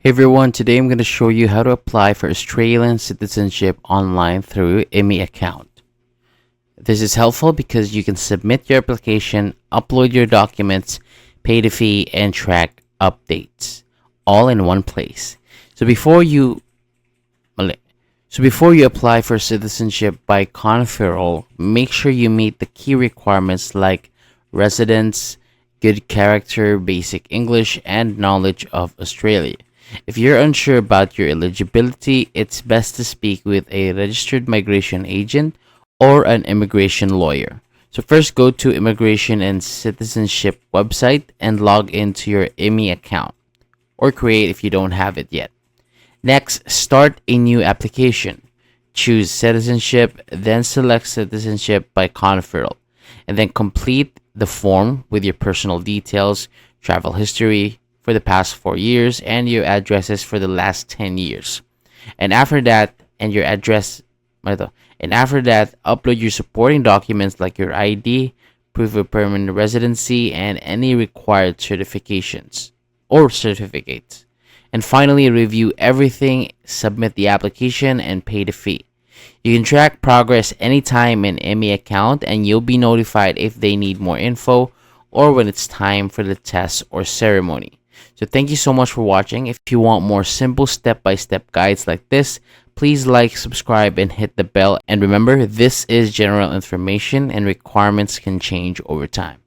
Hey everyone, today I'm going to show you how to apply for Australian citizenship online through ImmiAccount. This is helpful because you can submit your application, upload your documents, pay the fee, and track updates all in one place. So before you apply for citizenship by conferral, make sure you meet the key requirements like residence, good character, basic English, and knowledge of Australia. If you're unsure about your eligibility, it's best to speak with a registered migration agent or an immigration lawyer. So first go to Immigration and Citizenship website and log into your IMMI account or create if you don't have it yet. Next, start a new application. Choose citizenship, then select citizenship by conferral, and then complete the form with your personal details, travel history for the past 4 years, and your addresses for the last 10 years. And after that, upload your supporting documents like your ID, proof of permanent residency, and any required certifications or certificates. And finally, review everything, submit the application, and pay the fee. You can track progress anytime in ImmiAccount, and you'll be notified if they need more info or when it's time for the test or ceremony. So thank you so much for watching. If you want more simple step-by-step guides like this, please like, subscribe, and hit the bell. And remember, this is general information and requirements can change over time.